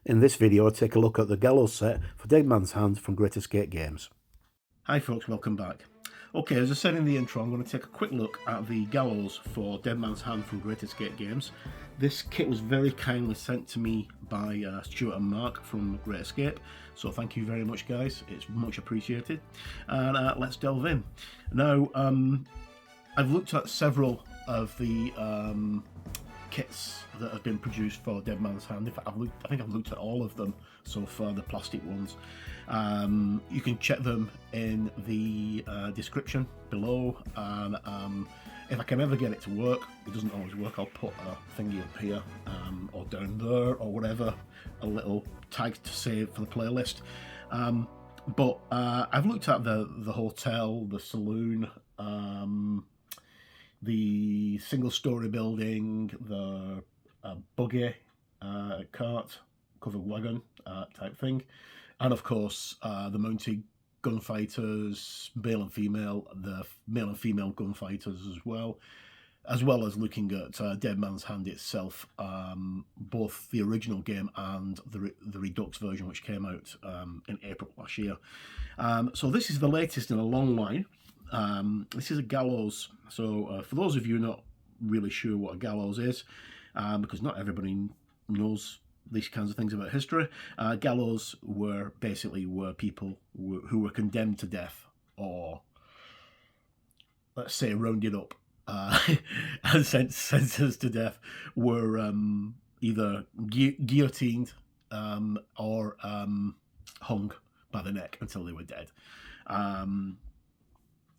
In this video, I'll take a look at the Gallows set for Dead Man's Hand from Great Escape Games. Hi folks, welcome back. Okay, as I said in the intro, I'm going to take a quick look at the Gallows for Dead Man's Hand from Great Escape Games. This kit was very kindly sent to me by Stuart and Mark from Great Escape, so thank you very much guys, it's much appreciated. And let's delve in. Now, I've looked at several of the kits that have been produced for Dead Man's Hand. In fact, I think I've looked at all of them so far, the plastic ones. You can check them in the description below, and if I can ever get it to work, it doesn't always work, I'll put a thingy up here or down there or whatever, a little tag to save for the playlist. But I've looked at the hotel, the saloon, the single-story building, the buggy, cart, covered wagon type thing, and of course the mounted gunfighters, male and female, the male and female gunfighters as well as looking at Dead Man's Hand itself, both the original game and the Redux version, which came out in April last year. So this is the latest in a long line. This is a Gallows, so for those of you not really sure what a Gallows is, because not everybody knows these kinds of things about history, Gallows were people who were condemned to death, or let's say rounded up and sentenced to death, were either guillotined or hung by the neck until they were dead.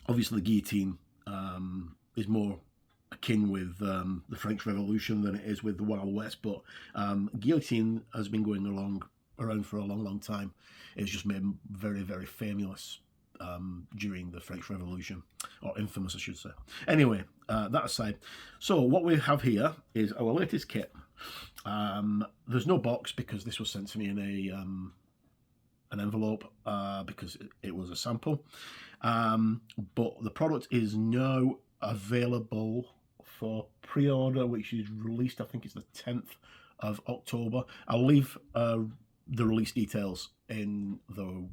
Obviously, the guillotine is more akin with the French Revolution than it is with the Wild West, but guillotine has been going around for a long time. It's just made very, very famous during the French Revolution, or infamous, I should say. Anyway, that aside, so what we have here is our latest kit. There's no box because this was sent to me in an envelope because it was a sample, but the product is now available for pre-order, which is released, I think it's the 10th of October. I'll leave the release details in the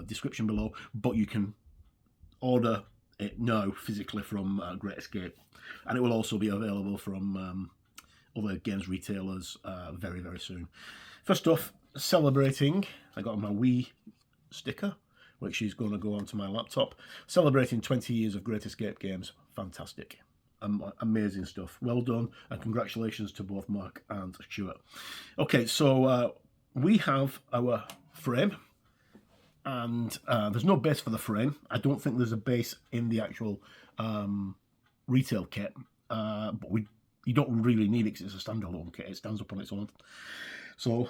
description below, but you can order it now physically from Great Escape, and it will also be available from other games retailers very, very soon. First off, celebrating, I got my Wii sticker, which is going to go onto my laptop, celebrating 20 years of Great Escape Games. Fantastic, amazing stuff, well done, and congratulations to both Mark and Stuart. Okay, so we have our frame, and there's no base for the frame. I don't think there's a base in the actual retail kit, but you don't really need it because it's a standalone kit. It stands up on its own. So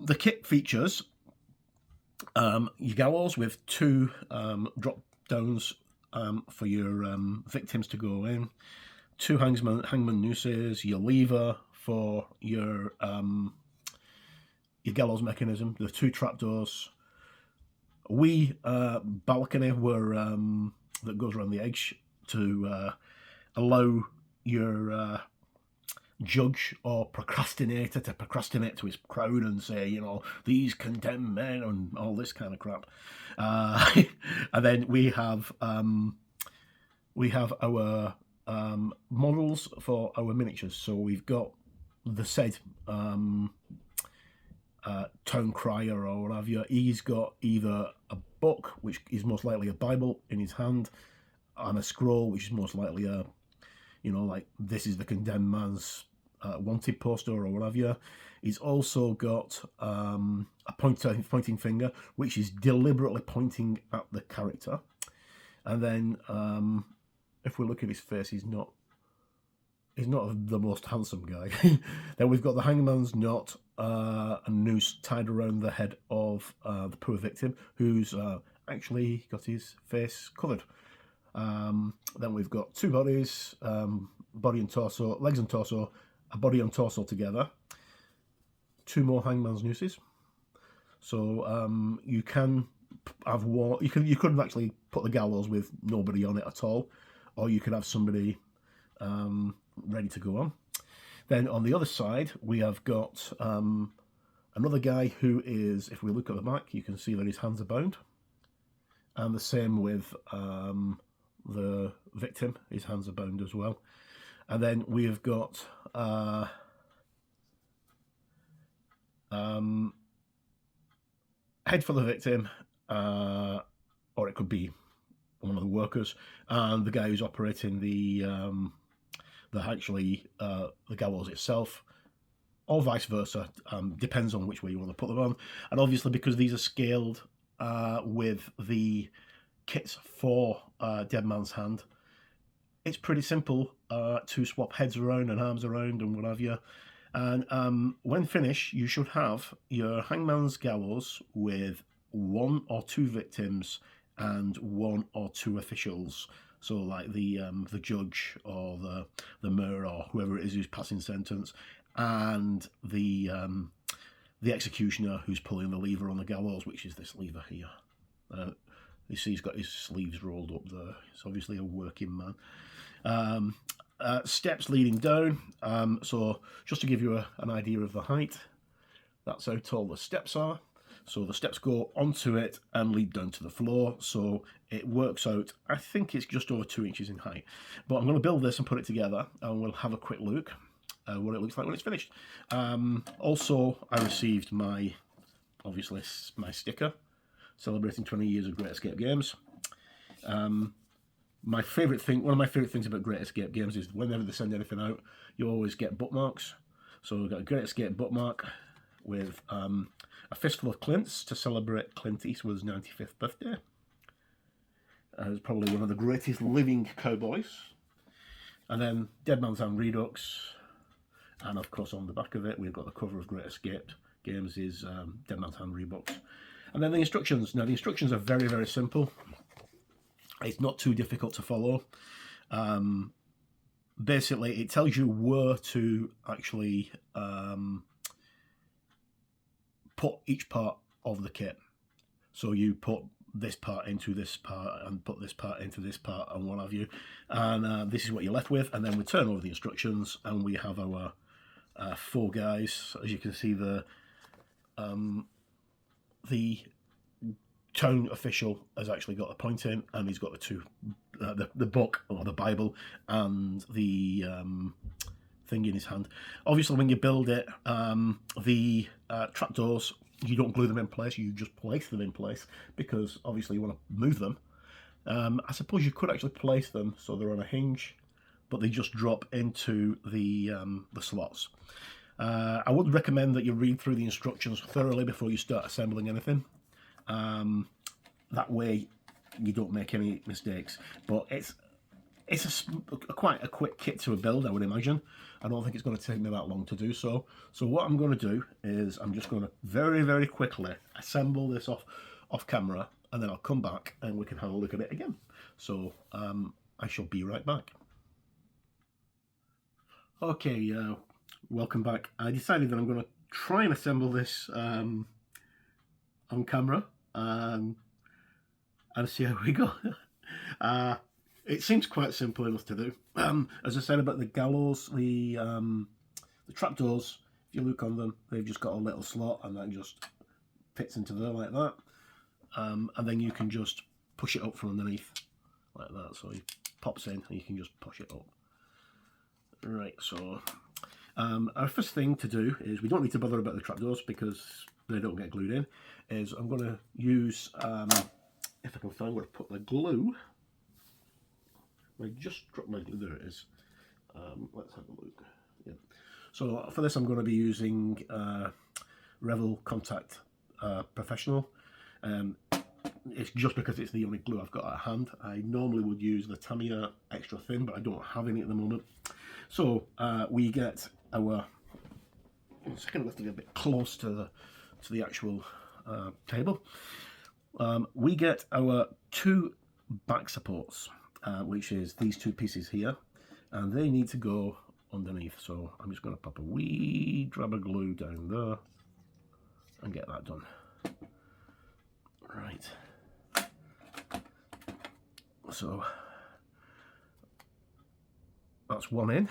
the kit features your Gallows with two drop downs for your victims to go in, two hangman nooses, your lever for your Gallows mechanism, the two trapdoors, a wee balcony where that goes around the edge to allow your judge or procrastinator to procrastinate to his crowd and say, you know, these condemned men and all this kind of crap. And then we have our models for our miniatures. So we've got the said town crier or what have you. He's got either a book, which is most likely a Bible, in his hand, and a scroll, which is most likely a, you know, like, this is the condemned man's wanted poster or what have you. He's also got a pointing finger, which is deliberately pointing at the character. And then if we look at his face, he's not the most handsome guy. Then we've got the hangman's knot, a noose tied around the head of the poor victim, who's actually got his face covered. Then we've got two bodies, body and torso, legs and torso, a body and torso together, two more hangman's nooses. So you can have one. You could actually put the Gallows with nobody on it at all, or you could have somebody ready to go on. Then on the other side we have got a Another guy who is, if we look at the back, you can see that his hands are bound. And the same with the victim, his hands are bound as well. And then we have got head for the victim, or it could be one of the workers, and the guy who's operating the gallows itself, or vice versa. Depends on which way you want to put them on. And obviously, because these are scaled with the kits for Dead Man's Hand, it's pretty simple to swap heads around and arms around and what have you. And when finished, you should have your hangman's gallows with 1 or 2 victims and 1 or 2 officials. So like the judge or the mayor or whoever it is who's passing sentence, and the executioner who's pulling the lever on the gallows, which is this lever here. You see he's got his sleeves rolled up there. He's obviously a working man. Steps leading down. So just to give you an idea of the height, that's how tall the steps are. So the steps go onto it and lead down to the floor. So it works out, I think it's just over 2 inches in height. But I'm going to build this and put it together, and we'll have a quick look at what it looks like when it's finished. Also, I received my sticker celebrating 20 years of Great Escape Games. One of my favourite things about Great Escape Games is whenever they send anything out, you always get bookmarks. So we've got a Great Escape bookmark with a fistful of Clints to celebrate Clint Eastwood's 95th birthday. He's probably one of the greatest living cowboys. And then Dead Man's Hand Redux. And of course on the back of it we've got the cover of Great Escape Games is Dead Man's Hand Redux. And then the instructions. Now the instructions are very, very simple. It's not too difficult to follow. Basically, it tells you where to actually put each part of the kit. So you put this part into this part and put this part into this part and what have you. And this is what you're left with. And then we turn over the instructions and we have our 4 guys. As you can see, the town official has actually got a point in, and he's got the book or the Bible and the thing in his hand. Obviously, when you build it, the trapdoors, you don't glue them in place, you just place them in place, because obviously you want to move them. I suppose you could actually place them so they're on a hinge, but they just drop into the slots. I would recommend that you read through the instructions thoroughly before you start assembling anything. That way you don't make any mistakes. But it's quite a quick kit to build, I would imagine. I don't think it's going to take me that long to do so. So what I'm going to do is I'm just going to very, very quickly assemble this off camera, and then I'll come back and we can have a look at it again. So I shall be right back. Okay, welcome back. I decided that I'm going to try and assemble this on camera and see how we go. It seems quite simple enough to do. As I said about the gallows, the trapdoors, if you look on them, they've just got a little slot and that just fits into there like that. And then you can just push it up from underneath like that. So it pops in and you can just push it up. Right, so our first thing to do is, we don't need to bother about the trapdoors because they don't get glued in, is I'm going to use, if I can find where to put the glue. I just dropped my glue, there it is. Let's have a look. Yeah. So for this I'm going to be using Revel Contact Professional. It's just because it's the only glue I've got at hand. I normally would use the Tamiya Extra Thin, but I don't have any at the moment. So we get our, second lifting a bit close to the actual table. We get our 2 back supports, which is these 2 pieces here, and they need to go underneath. So I'm just going to pop a wee drab of glue down there and get that done. Right. So that's one in,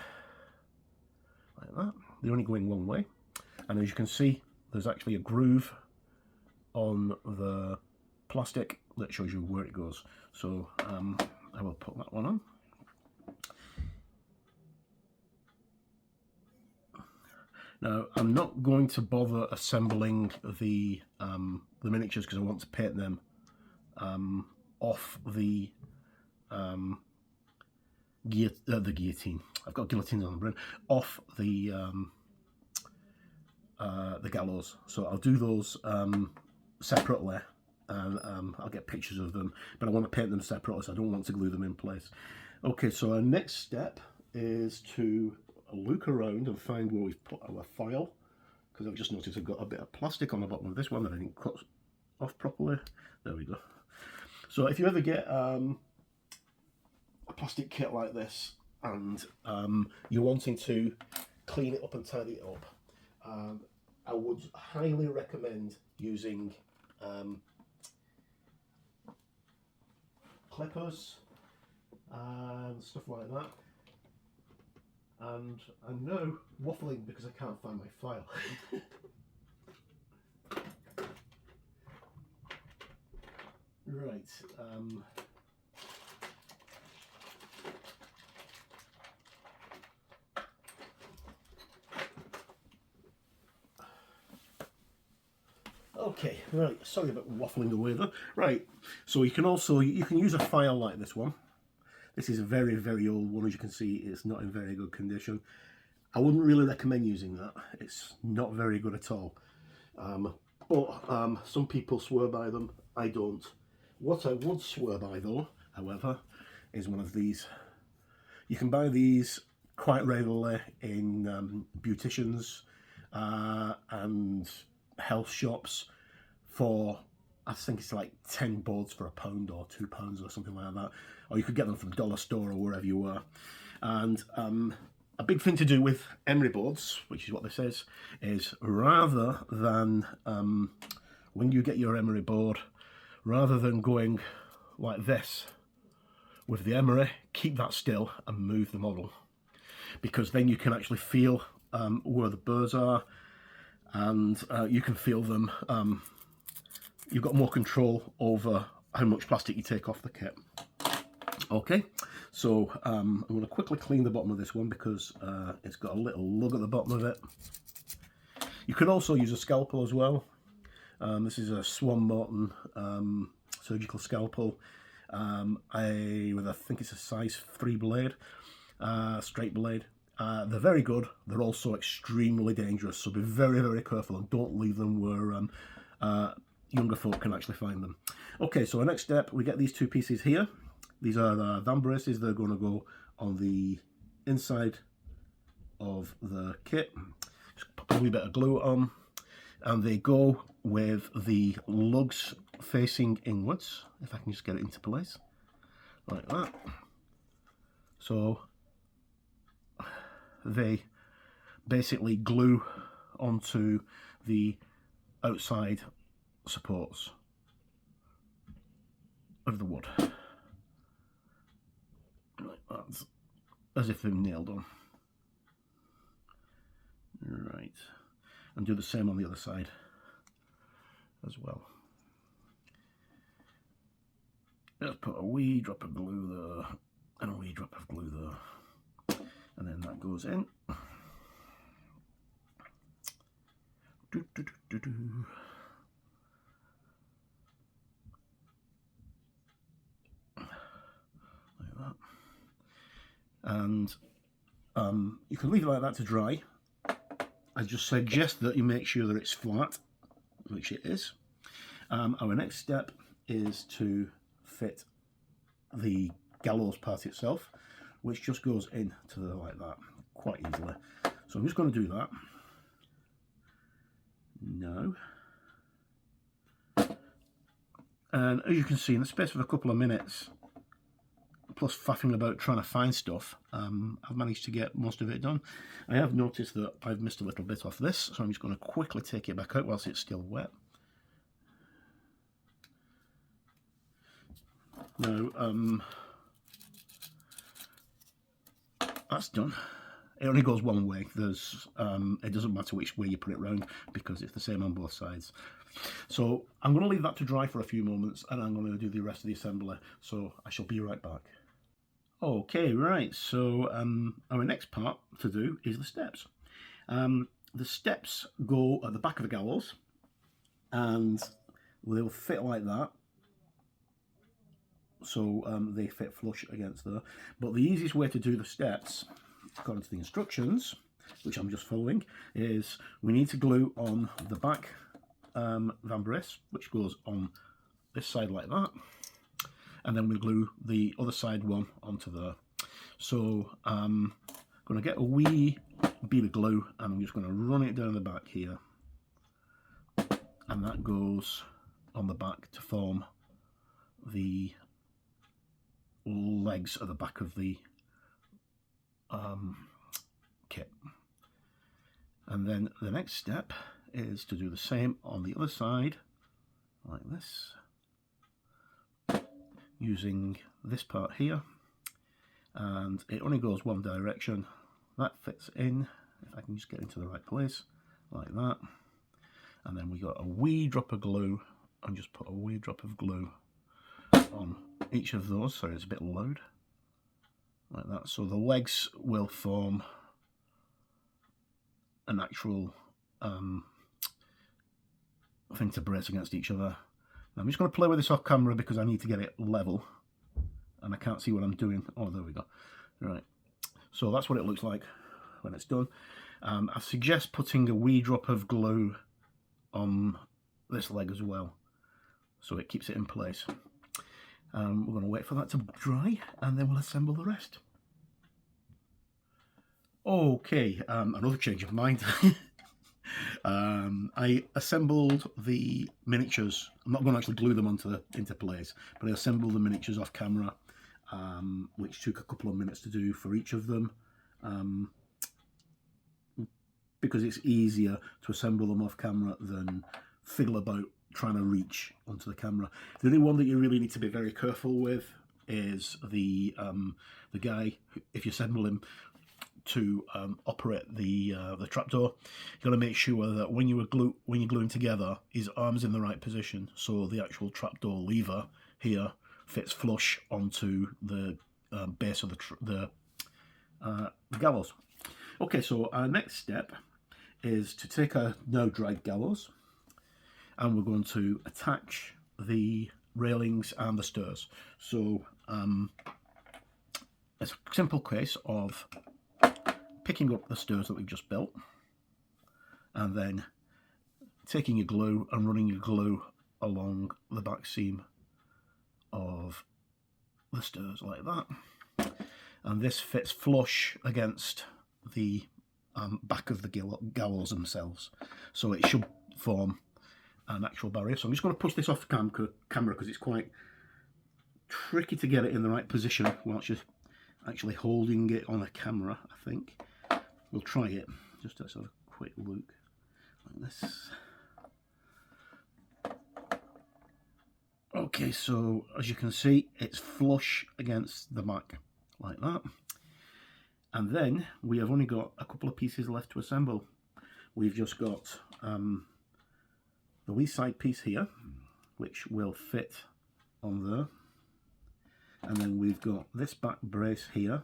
like that. They're only going one way, and as you can see, there's actually a groove on the plastic that shows you where it goes. So I will put that one on. Now I'm not going to bother assembling the miniatures because I want to paint them off the guillotine. I've got guillotines on the brain. Off the gallows. So I'll do those separately, and I'll get pictures of them, but I want to paint them separately, so I don't want to glue them in place. Okay, so our next step is to look around and find where we've put our file, because I've just noticed I've got a bit of plastic on the bottom of this one that I didn't cut off properly. There we go. So if you ever get a plastic kit like this and you're wanting to clean it up and tidy it up, I would highly recommend using clippers and stuff like that. And I'm now waffling because I can't find my file. Right. Okay, right, sorry about waffling away there. Right, so you can use a file like this one. This is a very, very old one. As you can see, it's not in very good condition. I wouldn't really recommend using that. It's not very good at all. But some people swear by them. I don't. What I would swear by though, however, is one of these. You can buy these quite readily in beauticians and health shops for, I think it's like 10 boards for £1 or £2 or something like that, or you could get them from dollar store or wherever you were. And a big thing to do with emery boards, which is what this is rather than when you get your emery board, rather than going like this with the emery, keep that still and move the model, because then you can actually feel where the burrs are, and you can feel them. You've got more control over how much plastic you take off the kit. Okay, so I'm going to quickly clean the bottom of this one because it's got a little lug at the bottom of it. You can also use a scalpel as well. This is a Swan Morton surgical scalpel. With I think it's a size 3 blade, straight blade. They're very good. They're also extremely dangerous, so be very, very careful and don't leave them where younger folk can actually find them. Okay, so our next step, we get these two pieces here. These are the van braces. They're going to go on the inside of the kit. Just put a wee bit of glue on, and they go with the lugs facing inwards. If I can just get it into place like that. So they basically glue onto the outside supports of the wood, like that, as if they're nailed on. Right, and do the same on the other side as well. Just put a wee drop of glue there and a wee drop of glue there, and then that goes in. Like that. And you can leave it like that to dry. I just suggest that you make sure that it's flat, which it is. Our next step is to fit the gallows part itself, which just goes into the like that quite easily. So I'm just going to do that now. And as you can see, in the space of a couple of minutes, plus faffing about trying to find stuff, I've managed to get most of it done. I have noticed that I've missed a little bit off this, so I'm just going to quickly take it back out whilst it's still wet. Now, that's done. it only goes one way. There's it doesn't matter which way you put it round because it's the same on both sides. So I'm going to leave that to dry for a few moments, and I'm going to do the rest of the assembly. So I shall be right back. Okay, right. So our next part to do is the steps. The steps go at the back of the gallows, and they'll fit like that. So they fit flush against there. But the easiest way to do the steps, according to the instructions, which I'm just following, is we need to glue on the back van brace, which goes on this side like that, and then we glue the other side one onto there. So I'm going to get a wee bead of glue, and I'm just going to run it down the back here, and that goes on the back to form the legs at the back of the kit. And then the next step is to do the same on the other side, like this, using this part here, and it only goes one direction. That fits in, if I can just get into the right place, like that. And then we got a wee drop of glue, and just put a wee drop of glue on each of those. Sorry, it's a bit loud, like that. So the legs will form an actual thing to brace against each other. Now I'm just going to play with this off camera because I need to get it level, and I can't see what I'm doing. Oh, there we go. Right, so that's what it looks like when it's done. I suggest putting a wee drop of glue on this leg as well, so it keeps it in place. We're going to wait for that to dry, and then we'll assemble the rest. Okay, another change of mind. I assembled the miniatures. I'm not going to actually glue them into place, but I assembled the miniatures off camera, which took a couple of minutes to do for each of them, because it's easier to assemble them off camera than fiddle about trying to reach onto the camera. The only one that you really need to be very careful with is the guy, if you assemble him to operate the trapdoor. You've got to make sure that when you're gluing together, his arm's in the right position, so the actual trapdoor lever here fits flush onto the base of the gallows. Okay, so our next step is to take a now dried gallows, and we're going to attach the railings and the stairs. So it's a simple case of picking up the stairs that we've just built, and then taking your glue and running your glue along the back seam of the stairs like that, and this fits flush against the back of the gallows themselves, so it should form an actual barrier. So I'm just going to push this off the camera because it's quite tricky to get it in the right position whilst you're actually holding it on a camera, I think. We'll try it, just to sort of quick look, like this. Okay, so as you can see, it's flush against the back, like that. And then we have only got a couple of pieces left to assemble. We've just got the wee side piece here, which will fit on there. And then we've got this back brace here,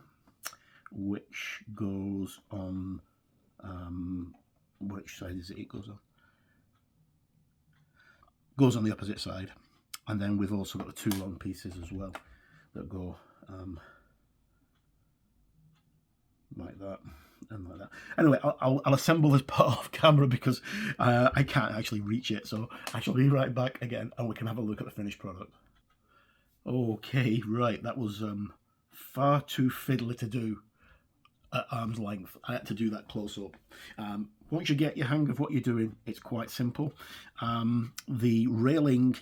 which goes on, which side is it? It goes on. Goes on the opposite side. And then we've also got the two long pieces as well that go like that and like that. Anyway, I'll assemble this part off camera because I can't actually reach it, so I shall be right back again and we can have a look at the finished product. Okay, right, that was far too fiddly to do at arm's length. I had to do that close up. Once you get your hang of what you're doing, it's quite simple. The railing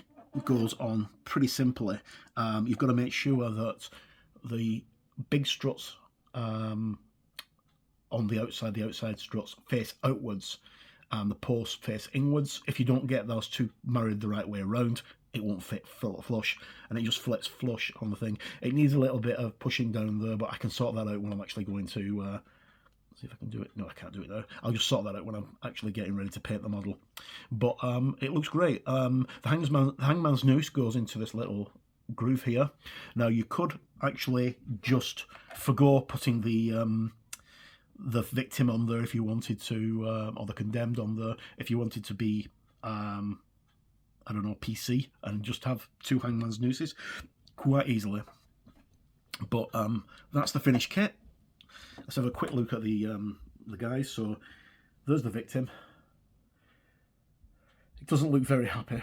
goes on pretty simply. You've got to make sure that the big struts on the outside struts face outwards and the posts face inwards. If you don't get those two married the right way around, it won't fit flush, and it just flips flush on the thing. It needs a little bit of pushing down there, but I can sort that out when I'm actually going to See if I can do it. No, I can't do it there. I'll just sort that out when I'm actually getting ready to paint the model. But it looks great. The hangman's noose goes into this little groove here. Now you could actually just forgo putting the victim on there if you wanted to, or the condemned on there if you wanted to be, I don't know, PC, and just have 2 hangman's nooses quite easily. But that's the finished kit. Let's have a quick look at the guys. So there's the victim. It doesn't look very happy.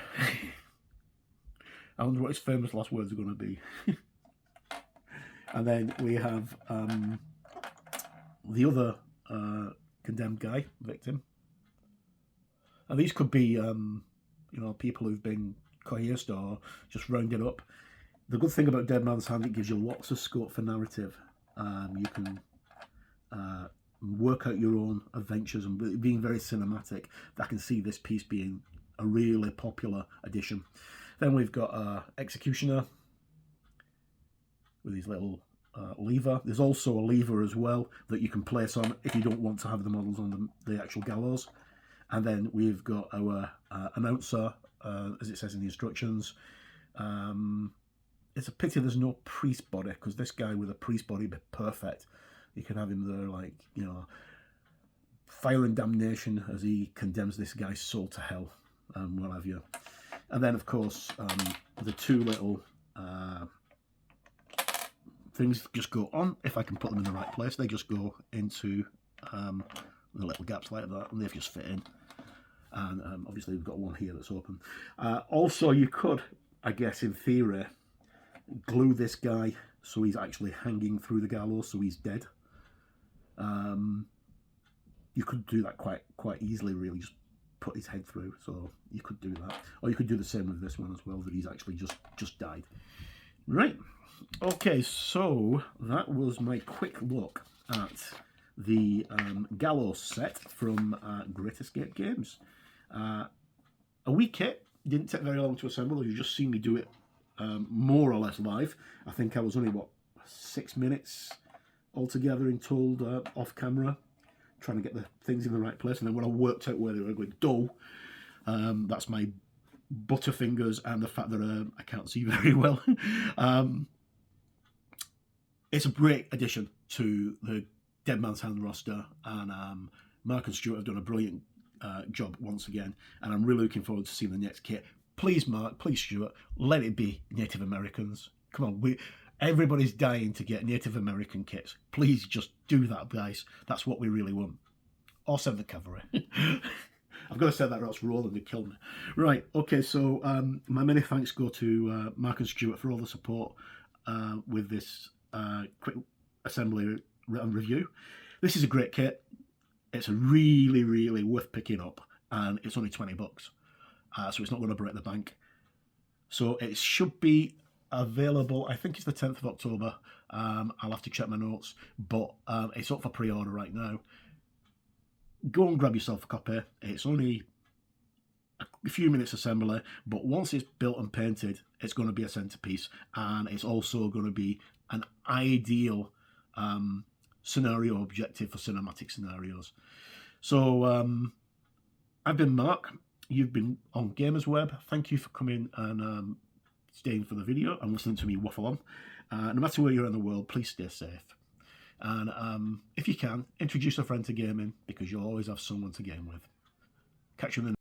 I wonder what his famous last words are going to be. And then we have the other condemned guy, victim. And these could be, you know, people who've been coerced or just rounded up. The good thing about Dead Man's Hand, it gives you lots of scope for narrative. You can work out your own adventures and being very cinematic. I can see this piece being a really popular addition. Then we've got Executioner with his little lever. There's also a lever as well that you can place on if you don't want to have the models on the actual gallows. And then we've got our announcer, as it says in the instructions. It's a pity there's no priest body, because this guy with a priest body would be perfect. You can have him there, like, you know, fire and damnation as he condemns this guy's soul to hell, what have you. And then, of course, the 2 little things just go on. If I can put them in the right place, they just go into the little gaps like that, and they've just fit in. And obviously we've got one here that's open. Also, you could, I guess, in theory, glue this guy so he's actually hanging through the gallows, so he's dead. You could do that quite easily, really. Just put his head through, so you could do that. Or you could do the same with this one as well, that he's actually just died. Right. Okay, so that was my quick look at the Gallows set from Great Escape Games. A wee kit, didn't take very long to assemble. You just seen me do it more or less live. I think I was only, what, 6 minutes altogether in total off camera, trying to get the things in the right place. And then when I worked out where they were going to go, that's my butterfingers and the fact that I can't see very well. It's a great addition to the Dead Man's Hand roster, and Mark and Stuart have done a brilliant job once again, and I'm really looking forward to seeing the next kit. Please, Mark, please, Stuart, let it be Native Americans. Come on, everybody's dying to get Native American kits. Please just do that, guys. That's what we really want. Or send the cavalry. I've got to say that or else Roland would kill me. Right, okay, so my many thanks go to Mark and Stuart for all the support with this quick assembly and review. This is a great kit. It's really, really worth picking up, and it's only $20. So it's not going to break the bank. So it should be available, I think it's the 10th of October. I'll have to check my notes, but it's up for pre-order right now. Go and grab yourself a copy. It's only a few minutes assembly, but once it's built and painted, it's going to be a centerpiece, and it's also going to be an ideal scenario objective for cinematic scenarios. So I've been Mark. You've been on Gamers Web. Thank you for coming and staying for the video and listening to me waffle on. No matter where you're in the world, please stay safe. And if you can, introduce a friend to gaming, because you'll always have someone to game with. Catch you in the